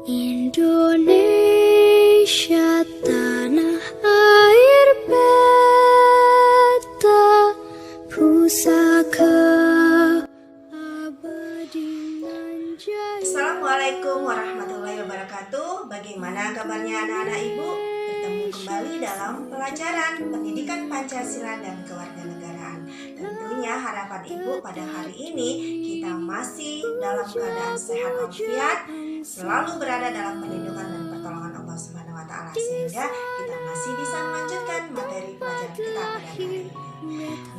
Indonesia tanah air beta pusaka abadi menjadi. Assalamualaikum warahmatullahi wabarakatuh. Bagaimana kabarnya anak-anak ibu? Bertemu kembali dalam pelajaran pendidikan Pancasila dan kewarganegaraan. Tentunya harapan ibu pada hari ini kita masih dalam keadaan sehat walafiat, selalu berada dalam perlindungan dan pertolongan Allah Subhanahu wa taala, sehingga kita masih bisa melanjutkan materi pelajaran kita pada kali ini.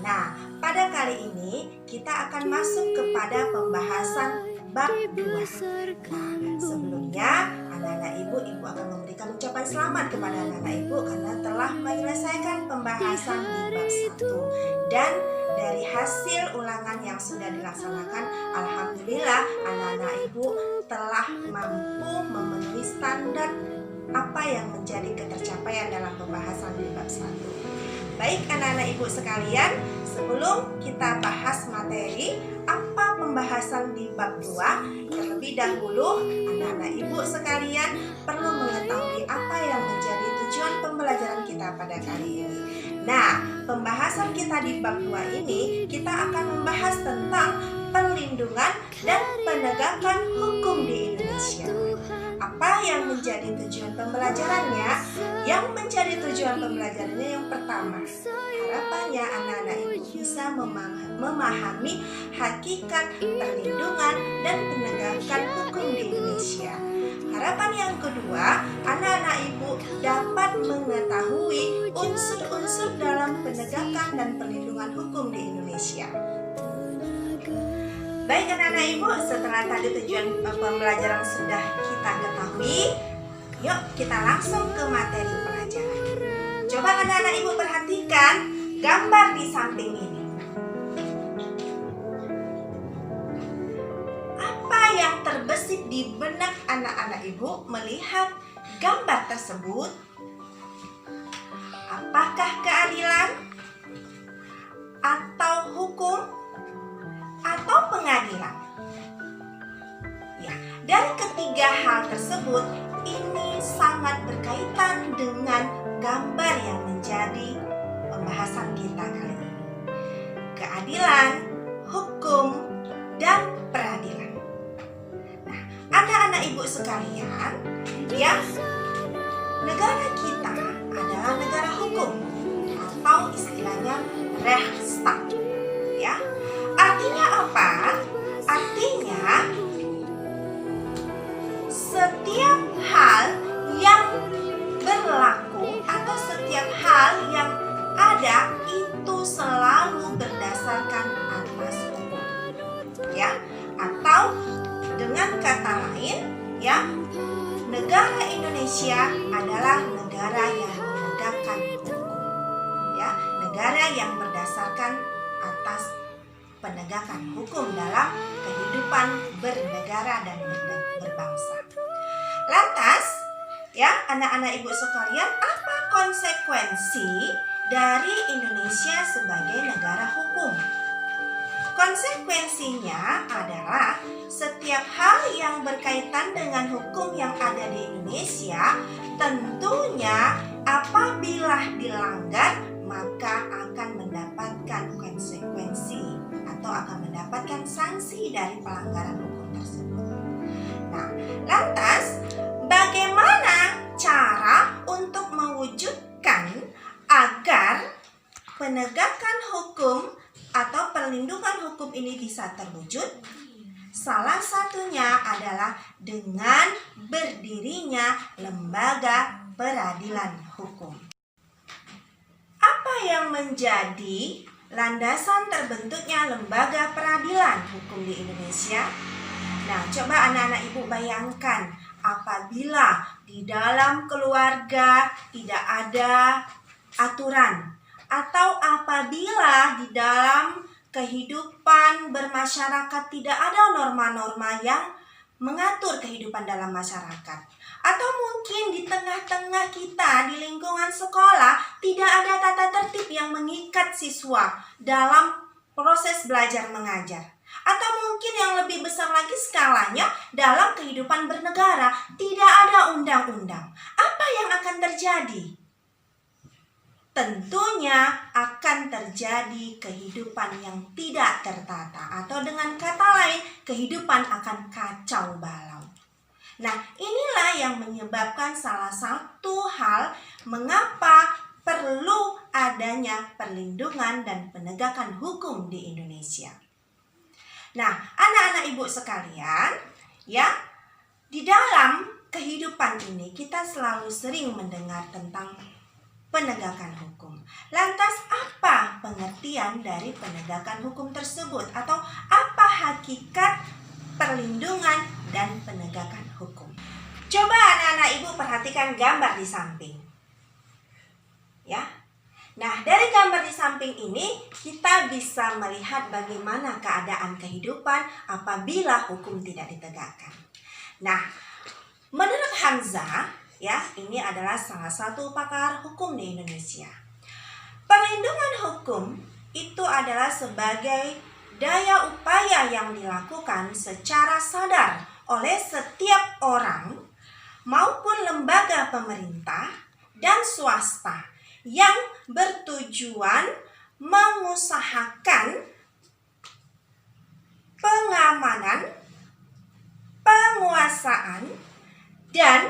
Nah, pada kali ini kita akan masuk kepada pembahasan bab 2. Nah, sebelumnya anak-anak ibu akan memberikan ucapan selamat kepada anak-anak ibu karena telah menyelesaikan pembahasan di bab 1. Dan dari hasil ulangan yang sudah dilaksanakan, alhamdulillah anak-anak ibu telah mampu memenuhi standar apa yang menjadi ketercapaian dalam pembahasan di bab 1. Baik anak-anak ibu sekalian, sebelum kita bahas materi apa pembahasan di bab 2, terlebih dahulu anak-anak ibu sekalian perlu mengetahui apa yang menjadi tujuan pembelajaran kita pada kali ini. Nah, pembahasan kita di bab 2 ini kita akan membahas tentang perlindungan dan penegakan hukum di Indonesia. Apa yang menjadi tujuan pembelajarannya? Yang menjadi tujuan pembelajarannya yang pertama, harapannya anak-anak ibu bisa memahami hakikat perlindungan dan penegakan hukum di Indonesia. Harapan yang kedua, anak-anak ibu dapat mengetahui unsur-unsur dalam penegakan dan perlindungan hukum di Indonesia. Baik anak-anak ibu, setelah tadi tujuan pembelajaran sudah kita ketahui, yuk kita langsung ke materi pelajaran. Coba anak-anak ibu perhatikan gambar di samping ini. Apa yang terbesit di benak anak-anak ibu melihat gambar tersebut? Apakah keadilan? Atau hukum? Atau pengadilan? Ya, dari ketiga hal tersebut ini sangat berkaitan dengan gambar yang menjadi pembahasan kita kali ini. Keadilan, hukum, dan peradilan. Nah, anak-anak ibu sekalian, ya, negara kita adalah negara hukum atau istilahnya Rechtsstaat, ya. Artinya apa? Artinya setiap hal yang berlaku atau setiap hal yang ada itu selalu berdasarkan atas hukum, ya. Atau dengan kata lain, ya, negara Indonesia adalah negara yang menegakkan hukum, ya, negara yang berdasarkan atas penegakan hukum dalam kehidupan bernegara dan berbangsa. Lantas, ya anak-anak ibu sekalian, apa konsekuensi dari Indonesia sebagai negara hukum? Konsekuensinya adalah setiap hal yang berkaitan dengan hukum yang ada di Indonesia tentunya apabila dilanggar maka akan mendapatkan konsekuensi atau akan mendapatkan sanksi dari pelanggaran hukum tersebut. Nah, lantas bagaimana cara untuk mewujudkan agar penegakan hukum atau perlindungan hukum ini bisa terwujud? Salah satunya adalah dengan berdirinya lembaga peradilan hukum. Apa yang menjadi landasan terbentuknya lembaga peradilan hukum di Indonesia? Nah, coba anak-anak ibu bayangkan apabila di dalam keluarga tidak ada aturan, atau apabila di dalam kehidupan bermasyarakat tidak ada norma-norma yang mengatur kehidupan dalam masyarakat. Atau mungkin di tengah-tengah kita, di lingkungan sekolah, tidak ada tata tertib yang mengikat siswa dalam proses belajar mengajar. Atau mungkin yang lebih besar lagi skalanya dalam kehidupan kehidupan bernegara tidak ada undang-undang, apa yang akan terjadi? Tentunya akan terjadi kehidupan yang tidak tertata, atau dengan kata lain, kehidupan akan kacau balau. Nah, inilah yang menyebabkan salah satu hal mengapa perlu adanya perlindungan dan penegakan hukum di Indonesia. Nah, anak-anak ibu sekalian, ya, di dalam kehidupan ini kita selalu sering mendengar tentang penegakan hukum. Lantas apa pengertian dari penegakan hukum tersebut, atau apa hakikat perlindungan dan penegakan hukum? Coba anak-anak ibu perhatikan gambar di samping. Ya. Nah, dari gambar di samping ini kita bisa melihat bagaimana keadaan kehidupan apabila hukum tidak ditegakkan. Nah, menurut Hamzah, ya, ini adalah salah satu pakar hukum di Indonesia. Perlindungan hukum itu adalah sebagai daya upaya yang dilakukan secara sadar oleh setiap orang maupun lembaga pemerintah dan swasta yang bertujuan mengusahakan pengamanan, penguasaan, dan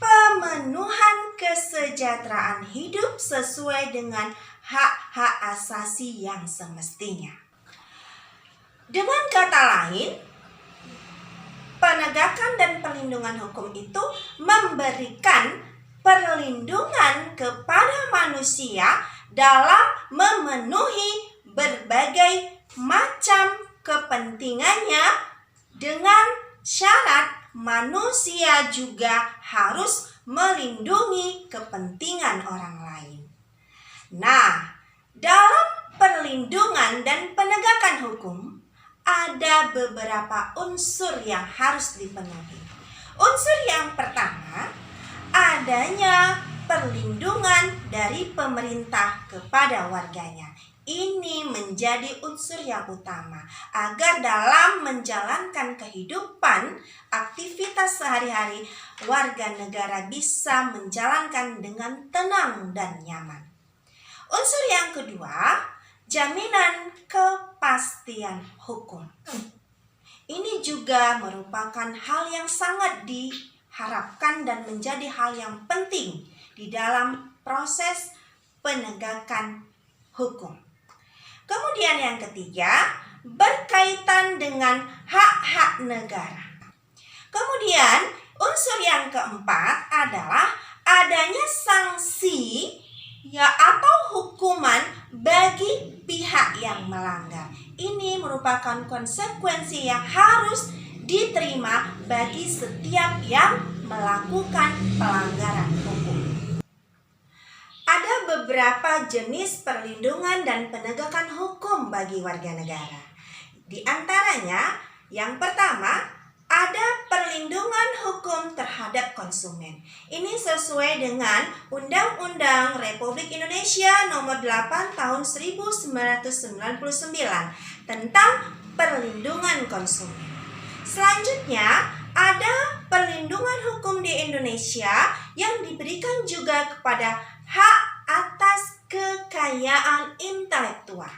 pemenuhan kesejahteraan hidup sesuai dengan hak-hak asasi yang semestinya. Dengan kata lain, penegakan dan perlindungan hukum itu memberikan perlindungan kepada manusia dalam memenuhi berbagai macam kepentingannya dengan syarat manusia juga harus melindungi kepentingan orang lain. Nah, dalam perlindungan dan penegakan hukum ada beberapa unsur yang harus dipenuhi. Unsur yang pertama, adanya perlindungan dari pemerintah kepada warganya. Ini menjadi unsur yang utama agar dalam menjalankan kehidupan, aktivitas sehari-hari, warga negara bisa menjalankan dengan tenang dan nyaman. Unsur yang kedua, jaminan kepastian hukum. Ini juga merupakan hal yang sangat diharapkan dan menjadi hal yang penting di dalam proses penegakan hukum. Kemudian yang ketiga, berkaitan dengan hak-hak negara. Kemudian unsur yang keempat adalah adanya sanksi atau hukuman bagi pihak yang melanggar. Ini merupakan konsekuensi yang harus diterima bagi setiap yang melakukan pelanggaran hukum. Ada beberapa jenis perlindungan dan penegakan hukum bagi warga negara. Di antaranya, yang pertama, ada perlindungan hukum terhadap konsumen. Ini sesuai dengan Undang-Undang Republik Indonesia Nomor 8 Tahun 1999 tentang perlindungan konsumen. Selanjutnya, ada perlindungan hukum di Indonesia yang diberikan juga kepada hak atas kekayaan intelektual.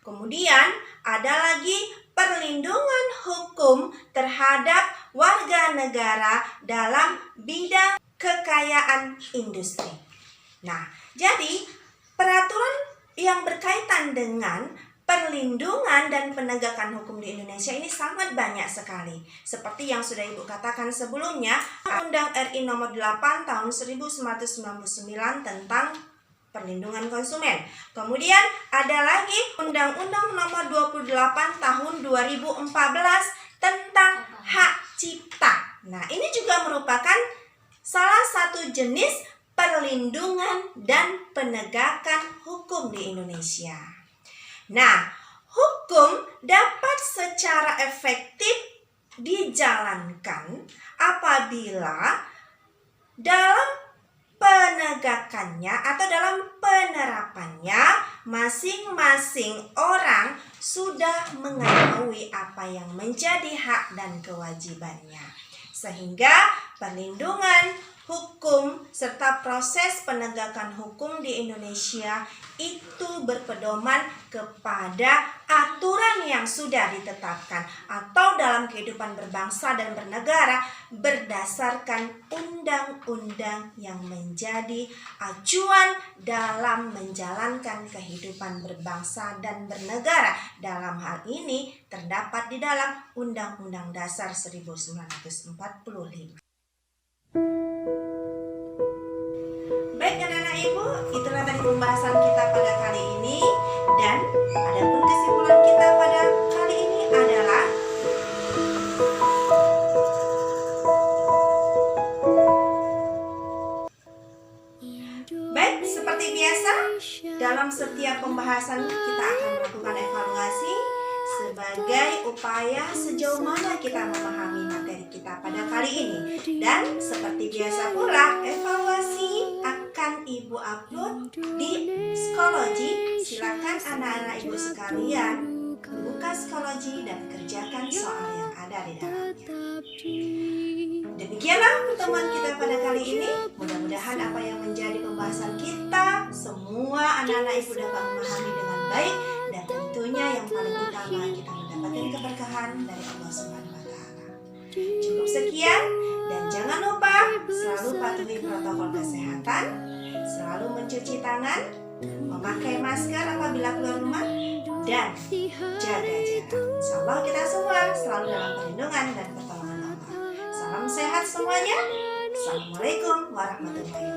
Kemudian ada lagi perlindungan hukum terhadap warga negara dalam bidang kekayaan industri. Nah, jadi peraturan yang berkaitan dengan perlindungan dan penegakan hukum di Indonesia ini sangat banyak sekali. Seperti yang sudah Ibu katakan sebelumnya, Undang RI Nomor 8 Tahun 1999 tentang perlindungan konsumen. Kemudian ada lagi Undang-Undang Nomor 28 Tahun 2014 tentang hak cipta. Nah, ini juga merupakan salah satu jenis perlindungan dan penegakan hukum di Indonesia. Nah, hukum dapat secara efektif dijalankan apabila dalam penegakannya atau dalam penerapannya masing-masing orang sudah mengetahui apa yang menjadi hak dan kewajibannya. sehingga perlindungan hukum serta proses penegakan hukum di Indonesia itu berpedoman kepada aturan yang sudah ditetapkan atau dalam kehidupan berbangsa dan bernegara berdasarkan undang-undang yang menjadi acuan dalam menjalankan kehidupan berbangsa dan bernegara. Dalam hal ini terdapat di dalam Undang-Undang Dasar 1945. Baik anak-anak ibu, itulah tadi pembahasan kita pada kali ini. Dan adapun kesimpulan kita pada kali ini adalah baik, seperti biasa dalam setiap pembahasan kita akan melakukan evaluasi sebagai upaya sejauh mana kita memahami materi kita pada kali ini. Dan seperti biasa pula, evaluasi akan Ibu upload di Psikologi. Silakan anak-anak Ibu sekalian buka Psikologi dan kerjakan soal yang ada di dalamnya. Demikianlah pertemuan kita pada kali ini. Mudah-mudahan apa yang menjadi pembahasan kita, semua anak-anak Ibu dapat memahami dengan baik. Dan tentunya yang paling utama, kita mendapatkan keberkahan dari Allah Subhanahu wa Ta'ala. Cukup sekian, dan jangan lupa selalu patuhi protokol kesehatan, selalu mencuci tangan, memakai masker apabila keluar rumah, dan jaga jarak. Insyaallah kita semua selalu dalam perlindungan dan pertolongan Allah. Salam sehat semuanya. Assalamualaikum warahmatullahi wabarakatuh.